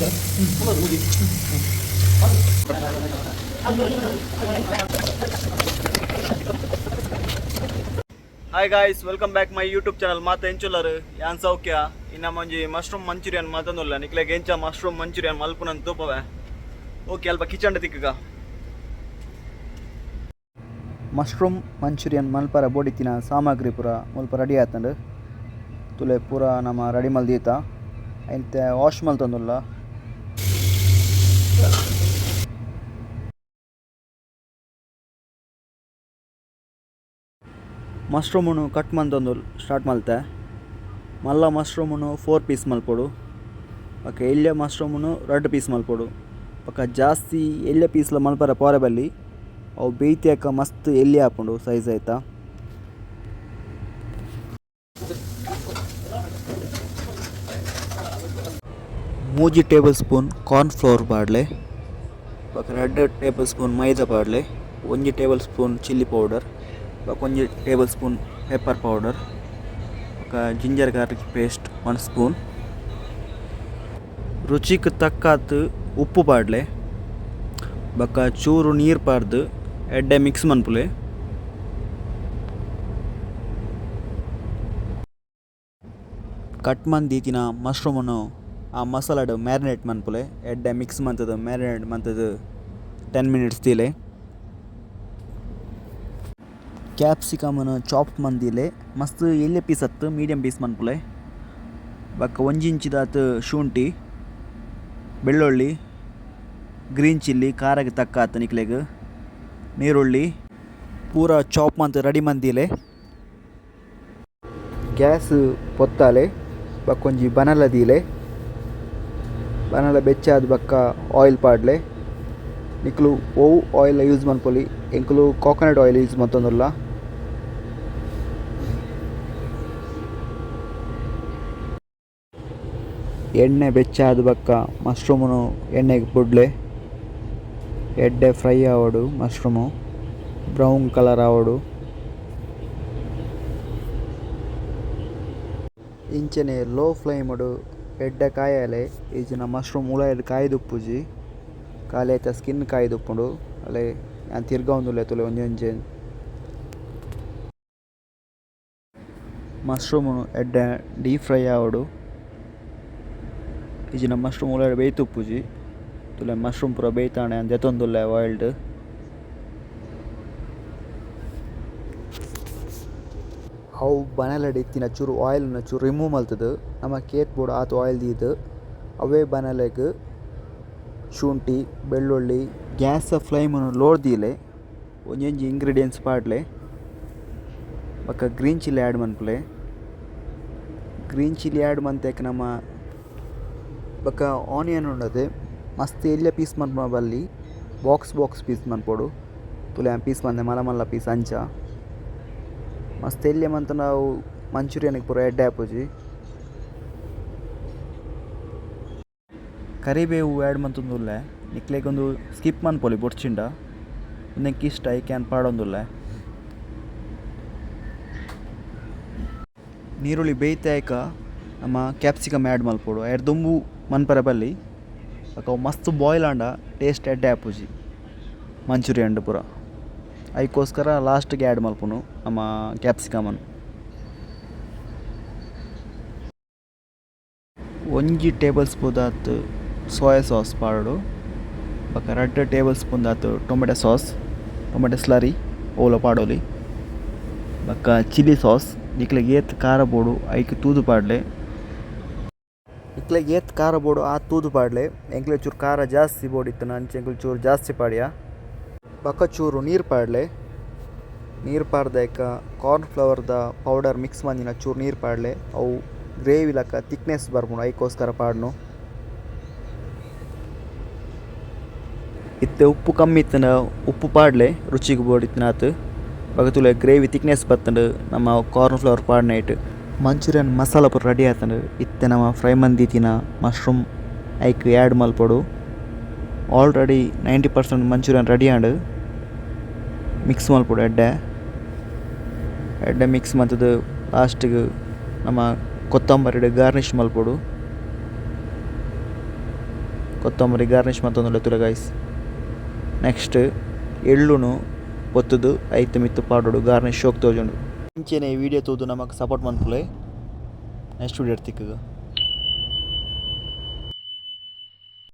Hi guys, welcome back my YouTube channel. ಮಾತು ಎಂಚುಲ್ಲರು ಯಾನ್ ಸೌಖ್ಯ. ಇನ್ನು ಮಂಜಿ ಮಶ್ರೂಮ್ ಮಂಚೂರಿಯನ್ ಮಾತಂದುಲ್ಲ ನಿಕ್ಲೆಗೆ ಎಂಚ ಮಶ್ರೂಮ್ ಮಂಚೂರಿಯನ್ ಮಲ್ಪುನಂತ ತೂಪವೆ. ಓಕೆ, ಅಲ್ಪ ಕಿಚನ್ ತಿಕ್ಕಗ ಮಶ್ರೂಮ್ ಮಂಚೂರಿಯನ್ ಮಲ್ಪರ ಬೋಡಿತ್ತಿನ ಸಾಮಗ್ರಿ ಪೂರ ಮುಲ್ಪ ರೆಡಿ ಆತಂಡು ತುಲೆ ಪೂರ ನಮ್ಮ ರೆಡಿ ಮಲ್ದೀತ ಐತೆ ವಾಶ್ ಮಲ್ತಂದುಲ್ಲ. ಮಶ್ರೂಮನ್ನು ಕಟ್ ಮಂತೊಂದು ಸ್ಟಾರ್ಟ್ ಮಲ್ತೆ ಮಲ್ಲ ಮಶ್ರೂಮನ್ನು 4 ಪೀಸ್ ಮಲ್ಪೊಡು. ಪಕ್ಕ ಎಳ್ಳೆ ಮಶ್ರೂಮನ್ನು 2 ಪೀಸ್ ಮಲ್ಪೊಡು. ಪಕ್ಕ ಜಾಸ್ತಿ ಎಳ್ಳೆ ಪೀಸ್ಲ ಮಲ್ಪರ ಪೋರೆಬಲ್ಲಿ ಅವು ಬೇಯ್ತಿಯಾಕ ಮಸ್ತ್ ಎಲ್ಲಿ ಹಾಕೊಂಡು ಸೈಜ್ ಆಯ್ತಾ. ಮೂಜಿ ಟೇಬಲ್ ಸ್ಪೂನ್ ಕಾರ್ನ್ ಫ್ಲೋರ್ ಪಾಡ್ಲೆ, ಪಕ್ಕ 2 ಟೇಬಲ್ ಸ್ಪೂನ್ ಮೈದಾ ಪಾಡ್ಲೆ, 1 ಟೇಬಲ್ ಸ್ಪೂನ್ ಚಿಲ್ಲಿ ಪೌಡರ್, ಪಕ್ಕ 1 ಟೇಬಲ್ ಸ್ಪೂನ್ ಪೆಪ್ಪರ್ ಪೌಡರ್, ಪಕ್ಕ ಜಿಂಜರ್ ಗಾರ್ಲಿಕ್ ಪೇಸ್ಟ್ 1 ಸ್ಪೂನ್, ರುಚಿಗೆ ತಕ್ಕಾತು ಉಪ್ಪು ಪಾಡ್ಲೆ, ಬಕ್ಕ ಚೂರು ನೀರು ಪಾರ್ದು ಎಡ್ಡೆ ಮಿಕ್ಸ್ ಮನ್ಪುಲೆ. ಕಟ್ ಮಂದೀತಿನ ಮಶ್ರೂಮನ್ನು ಆ ಮಸಾಲಾಡು ಮ್ಯಾರಿನೇಟ್ ಮನ್ಪುಲೆ ಎಡ್ಡೆ ಮಿಕ್ಸ್ ಮಂತದ್ದು ಮ್ಯಾರಿನೇಟ್ ಮಂತದ್ದು 10 ಮಿನಿಟ್ಸ್ ತೀಲೆ. ಕ್ಯಾಪ್ಸಿಕಮನ್ನು ಚಾಪ್ ಮಂದಿಲೆ ಮಸ್ತ್ ಎಳ್ಳೆ ಪೀಸ್ ಹತ್ತು ಮೀಡಿಯಮ್ ಪೀಸ್ ಮನ್ಪುಲೆ. ಬಕ್ಕ 1 ಇಂಚಿದಾತು ಶುಂಠಿ, ಬೆಳ್ಳುಳ್ಳಿ, ಗ್ರೀನ್ ಚಿಲ್ಲಿ ಖಾರಕ್ಕೆ ತಕ್ಕ ಆತು ನಿಕ್ಲೆಗೆ, ನೀರುಳ್ಳಿ ಪೂರ ಚಾಪ್ ಮಂತ್ ರೆಡಿ ಮಂದಿಲೆ. ಗ್ಯಾಸ್ ಪೊತ್ತಾಲೆ ಬಕ್ಕೊಂಜಿ ಬನಲ ದೀಲೆ, ಬನಲ ಬೆಚ್ಚಾದ ಬಕ್ಕ ಆಯಿಲ್ ಪಾಡ್ಲೆ. ನಿಕ್ಲು ಓವು ಆಯಿಲ್ ಯೂಸ್ ಮನ್ಪೊಲಿ, ಎಂಕ್ಲು ಕೋಕೋನಟ್ ಆಯಿಲ್ ಯೂಸ್ ಮತ್ತೊಂದುಲ್ಲ. ಎಣ್ಣೆ ಬೆಚ್ಚಾದ ಬಕ್ಕ ಮಶ್ರೂಮನು ಎಣ್ಣೆಗೆ ಬುಡ್ಲೆ ಎಡ್ಡೆ ಫ್ರೈ ಆವಡು. ಮಶ್ರೂಮು ಬ್ರೌನ್ ಕಲರ್ ಆವಡು. ಇಂಚನೆ ಲೋ ಫ್ಲೇಮಡು ಎಡ್ಡೆ ಕಾಯಲೆ ಈಜಿನ ಮಶ್ರೂಮ್ ಉಳಾಯದು ಕಾಯ್ದುಪ್ಪುಜಿ ಖಾಲಿ ಆಯ್ತ ಸ್ಕಿನ್ ಕಾಯ್ದುಪ್ಪುಂಡು ಅಲ್ಲೇ ನಾನು ತಿರ್ಗ ಒಂದುಲ್ಲೆ ತುಲೆ ಒಂಜೊಂಜೆ ಮಶ್ರೂಮು ಎಡ್ಡೆ ಡೀಪ್ ಫ್ರೈ ಆವಡು. ಈಜಿನ ಮಶ್ರೂಮ್ ಉಳಾಯಡು ಬೇಯ್ತುಪ್ಪುಜಿ ತುಲೆ ಮಶ್ರೂಮ್ ಪೂರ ಬೇಯ್ತಾಣೆ ಅಂತ ಎತ್ತೊಂದುಲ್ಲೆ ಬಾಯ್ಲ್ಡ್. ಅವು ಬನಲಡ್ ಇತ್ತಿನ ಚೂರು ಆಯಿಲ್ನ ಚೂರು ರಿಮೂವ್ ಮಲ್ತದು ನಮ್ಮ ಕೇತ್ ಬೋರ್ಡ್ ಆತು ಆಯಿಲ್ ದೀದು ಅವೇ ಬನಲೆಗೆ ಶುಂಠಿ ಬೆಳ್ಳುಳ್ಳಿ ಗ್ಯಾಸ್ ಫ್ಲೇಮನ್ನು ಲೋಡ್ದೀಲೆ ಒಂಜೊಂಜಿ ಇಂಗ್ರೀಡಿಯೆಂಟ್ಸ್ ಪಾಡ್ಲೆ. ಬಕ್ಕ ಗ್ರೀನ್ ಚಿಲ್ಲಿ ಆ್ಯಡ್ ಮನ್ಪುಲೆ. ಗ್ರೀನ್ ಚಿಲ್ಲಿ ಆ್ಯಡ್ ಮಂತೇಕ ನಮ್ಮ ಬಕ್ಕ ಆನಿಯನ್ ಉಂಡದೆ ಮಸ್ತ್ ಎಳ್ಳೆ ಪೀಸ್ ಮನ್ಪ ಬಲ್ಲಿ ಬಾಕ್ಸ್ ಪೀಸ್ ಮನ್ಪೊಡು ತುಲೆ ಪೀಸ್ ಮಂದೆ ಮಲ್ಲ ಮಲ್ಲ ಪೀಸ್ ಅಂಚ ಮಸ್ತ್ ಎಳ್ಳೆ ಮಂತ ನಾವು ಮಂಚೂರಿಯನ್ಗೆ ಪೂರ ಎಡ್ಡೆ ಹಾಪುಜಿ. ಕರಿಬೇವು ಆ್ಯಡ್ ಮಂತೊಂದುಲ್ಲೆ ನಿಕ್ಲೆಗೊಂದು ಸ್ಕಿಪ್ ಮನ್ಪೊಲಿ ಬೊಡ್ಚಿಂಡ ಒಂದಕ್ಕೆ ಇಷ್ಟ ಐ ಕ್ಯಾನ್ ಪಾಡೊಂದುಲ್ಲೆ. ನೀರುಳ್ಳಿ ಬೇಯ್ತಾಯ್ಕ ನಮ್ಮ ಕ್ಯಾಪ್ಸಿಕಮ್ ಆ್ಯಡ್ ಮಲ್ಪೊಡು ಎರಡು ದುಂಬು ಮನ್ಪರೆ ಬಲ್ಲಿ ಅವು ಮಸ್ತ್ ಬಾಯ್ಲ್ ಆಂಡ ಟೇಸ್ಟ್ ಎಡ್ಡೆ ಆಪುಜಿ ಮಂಚೂರಿಯನ್ ಪೂರ. ಅದಕ್ಕೋಸ್ಕರ ಲಾಸ್ಟ್ಗೆ ಆ್ಯಡ್ ಮಲ್ಪುನು ನಮ್ಮ ಕ್ಯಾಪ್ಸಿಕಮನ್ನು. 1 ಟೇಬಲ್ ಸ್ಪೂನ್ ಆತು ಸೋಯಾ ಸಾಸ್ ಪಾಡೋಡು, ಬಕ್ಕ 2 ಟೇಬಲ್ ಸ್ಪೂನ್ ಆತು ಟೊಮೆಟೊ ಸಾಸ್ ಟೊಮೆಟೊ ಸ್ಲರಿ ಓಲ ಪಾಡೋಲಿ, ಬಕ್ಕ ಚಿಲ್ಲಿ ಸಾಸ್ ನಿಕ್ಲೆಗೆ ಏತ್ ಖಾರ ಬೋಡು ಐಕ್ ತೂದು ಪಾಡ್ಲೆ. ಇಕ್ಲೆಗೆ ಏತ್ ಖಾರ ಬೋಡು ಆ ತೂದು ಪಾಡ್ಲೆ. ಎಂಕ್ಲೆ ಚೂರು ಖಾರ ಜಾಸ್ತಿ ಬೋಡಿತ್ತು ಅಂಚೆ ಎಂಕ್ಲೆ ಚೂರು ಜಾಸ್ತಿ ಪಾಡ್ಯ. ಬಕ್ಕ ಚೂರು ನೀರು ಪಾಡ್ಲೆ. ನೀರು ಪಾಡ್ದಾಯ್ಕ ಕಾರ್ನ್ ಫ್ಲವರ್ದ ಪೌಡರ್ ಮಿಕ್ಸ್ ಮಂದಿನ ಚೂರು ನೀರು ಪಾಡ್ಲೆ. ಅವು ಗ್ರೇವಿ ಲಕ್ಕ ತಿಕ್ನೆಸ್ ಬರ್ಬೋದು ಅದಕ್ಕೋಸ್ಕರ ಪಾಡ್ನು. ಇತ್ತೆ ಉಪ್ಪು ಕಮ್ಮಿ ಇತ್ತನ ಉಪ್ಪು ಪಾಡ್ಲೆ ರುಚಿಗೆ ಬೋಡಿತ್ತಿನಾತು. ಬಕ್ಕ ತುಲೆ ಗ್ರೇವಿ ತಿಕ್ನೆಸ್ ಬತ್ತಂಡು ನಮ್ಮ ಕಾರ್ನ್ ಫ್ಲವರ್ ಪಾಡ್ನ ಇಟ್ಟು ಮಂಚೂರಿಯನ್ ಮಸಾಲ ಪೂರ ರೆಡಿ ಆತಂಡು. ಇತ್ತೆ ನಮ್ಮ ಫ್ರೈ ಮಂದಿತಿನ ಮಶ್ರೂಮ್ ಐಕ್ ಆ್ಯಡ್ ಮಲ್ಪೊಡು. ಆಲ್ರೆಡಿ 90% ಮಂಚೂರಿಯನ್ ರೆಡಿ ಆಂಡು ಮಿಕ್ಸ್ ಮಲ್ಪೊಡು ಎಡ್ಡೆ ಮಿಕ್ಸ್ ಮಂತದ್ದು ಲಾಸ್ಟಿಗೆ ನಮ್ಮ ಕೊತ್ತಂಬರಿ ಗಾರ್ನಿಷ್ ಮಲ್ಪೊಡು. ಕೊತ್ತಂಬರಿ ಗಾರ್ನಿಷ್ ಮತ್ತೊಂದು ತುಲ ಗೈಸ್. ನೆಕ್ಸ್ಟ್ ಎಳ್ಳುನು ಒತ್ತುದು ಐತು ಮಿತ್ತು ಪಾಡೋಡು ಗಾರ್ನಿಷ್ ಶೋಕ್ ತೋಜುಂಡು. ಇಂಚೆನೆ ಈ ವಿಡಿಯೋ ತೂದು ನಮಗೆ ಸಪೋರ್ಟ್ ಮನ್ಪುಲೆ. Next video ತಿಕ್ಕಗ.